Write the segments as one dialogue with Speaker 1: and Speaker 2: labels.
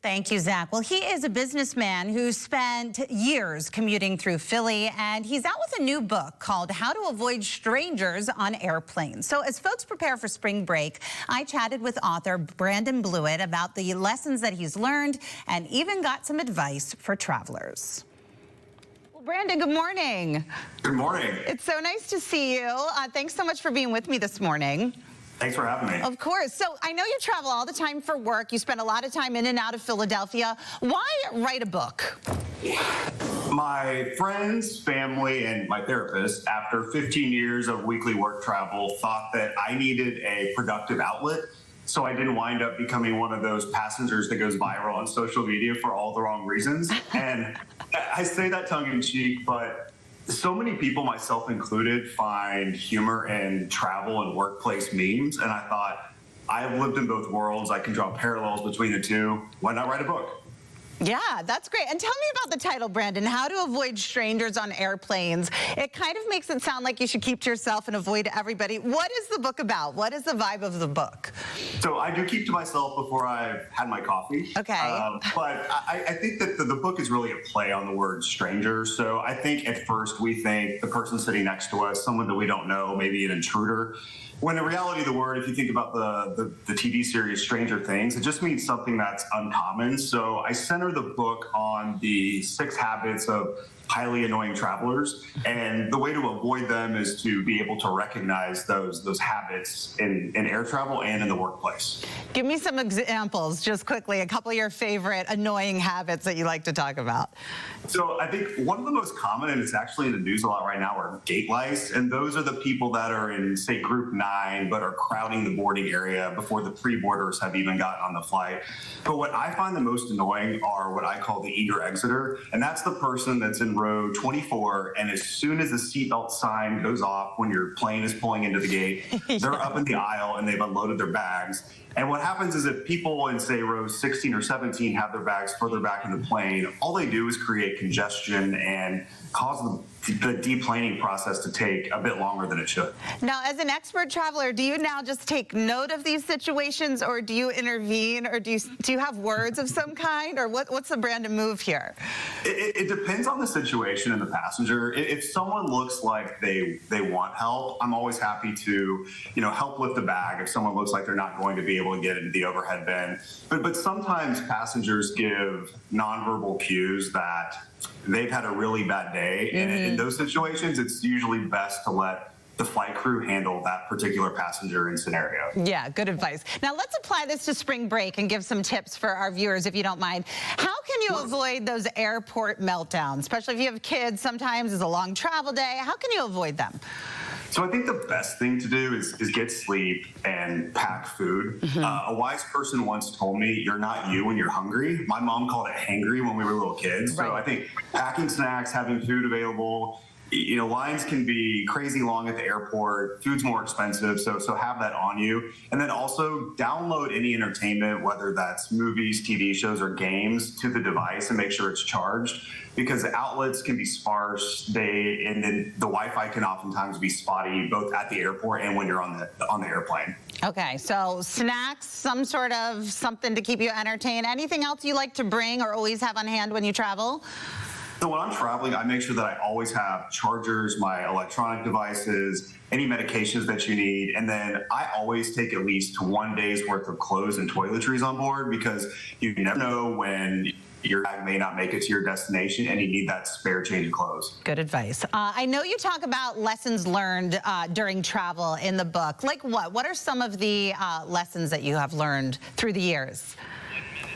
Speaker 1: Thank you, Zach. Well, he is a businessman who spent years commuting through Philly, and he's out with a new book called How to Avoid Strangers on Airplanes. So as folks prepare for spring break, I chatted with author Brandon Blewett about the lessons that he's learned and even got some advice for travelers. Well, Brandon, good morning.
Speaker 2: Good morning.
Speaker 1: It's so nice to see you. Thanks so much for being with me this morning.
Speaker 2: Thanks for having me.
Speaker 1: Of course. So I know you travel all the time for work. You spend a lot of time in and out of Philadelphia. Why write a book?
Speaker 2: My friends, family, and my therapist, after 15 years of weekly work travel, thought that I needed a productive outlet, so I didn't wind up becoming one of those passengers that goes viral on social media for all the wrong reasons. And I say that tongue-in-cheek, but so many people, myself included, find humor in travel and workplace memes. And I thought, I have lived in both worlds. I can draw parallels between the two. Why not write a book?
Speaker 1: Yeah, that's great. And tell me about the title, Brandon, How to Avoid Strangers on Airplanes. It kind of makes it sound like you should keep to yourself and avoid everybody. What is the book about? What is the vibe of the book?
Speaker 2: So I do keep to myself before I've had my coffee.
Speaker 1: Okay.
Speaker 2: But I think that the book is really a play on the word stranger. So I think at first we think the person sitting next to us, someone that we don't know, maybe an intruder. When in reality, the word, if you think about the TV series Stranger Things, it just means something that's uncommon. So I center the book on the 6 habits of highly annoying travelers, and the way to avoid them is to be able to recognize those habits in air travel and in the workplace.
Speaker 1: Give me some examples, just quickly, a couple of your favorite annoying habits that you like to talk about.
Speaker 2: So I think one of the most common, and it's actually in the news a lot right now, are gate lice, and those are the people that are in, say, group 9, but are crowding the boarding area before the pre-boarders have even gotten on the flight. But what I find the most annoying are what I call the eager exiter, and that's the person that's in row 24, and as soon as the seatbelt sign goes off when your plane is pulling into the gate, they're up in the aisle and they've unloaded their bags. And what happens is if people in, say, rows 16 or 17 have their bags further back in the plane, all they do is create congestion and cause the deplaning process to take a bit longer than it should.
Speaker 1: Now, as an expert traveler, do you now just take note of these situations, or do you intervene, or do you have words of some kind, or what's the Brandon move here?
Speaker 2: It depends on the situation and the passenger. If someone looks like they want help, I'm always happy to help lift the bag if someone looks like they're not going to be able to get into the overhead bin. But sometimes passengers give nonverbal cues that they've had a really bad day, and in those situations, it's usually best to let the flight crew handle that particular passenger in scenario.
Speaker 1: Yeah, good advice. Now let's apply this to spring break and give some tips for our viewers, if you don't mind. How can you avoid those airport meltdowns, especially if you have kids? Sometimes it's a long travel day. How can you avoid them?
Speaker 2: So I think the best thing to do is get sleep and pack food. A wise person once told me, you're not you when you're hungry. My mom called it hangry when we were little kids.
Speaker 1: Right.
Speaker 2: So I think packing snacks, having food available, lines can be crazy long at the airport. Food's more expensive, so have that on you. And then also download any entertainment, whether that's movies, TV shows, or games, to the device and make sure it's charged, because the outlets can be sparse. And then the Wi-Fi can oftentimes be spotty, both at the airport and when you're on the airplane.
Speaker 1: Okay, so snacks, some sort of something to keep you entertained. Anything else you like to bring or always have on hand when you travel?
Speaker 2: So when I'm traveling, I make sure that I always have chargers, my electronic devices, any medications that you need, and then I always take at least 1 day's worth of clothes and toiletries on board, because you never know when your bag may not make it to your destination and you need that spare change of clothes.
Speaker 1: Good advice. I know you talk about lessons learned during travel in the book. Like what? What are some of the lessons that you have learned through the years?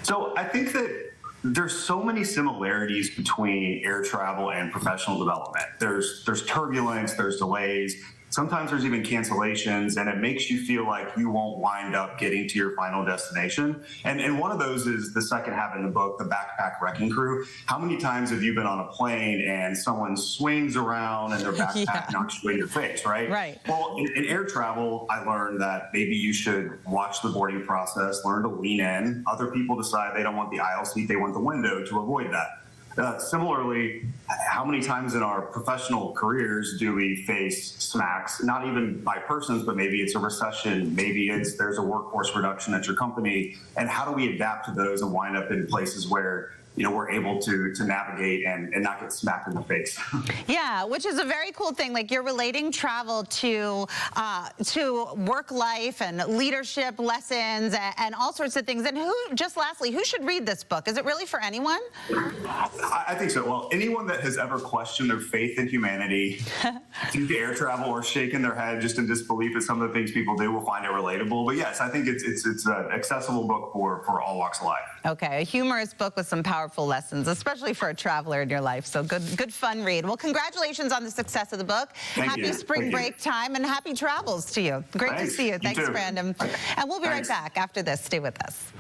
Speaker 2: So I think that there's so many similarities between air travel and professional development. There's turbulence, there's delays, sometimes there's even cancellations, and it makes you feel like you won't wind up getting to your final destination. And one of those is the second habit in the book, the backpack wrecking crew. How many times have you been on a plane and someone swings around and their backpack knocks you in your face, right?
Speaker 1: Right.
Speaker 2: Well, in air travel, I learned that maybe you should watch the boarding process, learn to lean in. Other people decide they don't want the aisle seat, they want the window, to avoid that. Similarly, how many times in our professional careers do we face smacks, not even by persons, but maybe it's a recession, maybe there's a workforce reduction at your company, and how do we adapt to those and wind up in places where we're able to navigate and not get smacked in the face.
Speaker 1: Yeah, which is a very cool thing. Like, you're relating travel to work life and leadership lessons and all sorts of things. And lastly, who should read this book? Is it really for anyone?
Speaker 2: I think so. Well, anyone that has ever questioned their faith in humanity due to air travel or shaken their head just in disbelief at some of the things people do will find it relatable. But yes, I think it's an accessible book for all walks of life.
Speaker 1: Okay, a humorous book with some powerful lessons, especially for a traveler in your life. So good fun read. Well, congratulations on the success of the book. Happy spring break time and happy travels to you. Great to see you. Thanks, Brandon. And we'll be right back after this. Stay with us.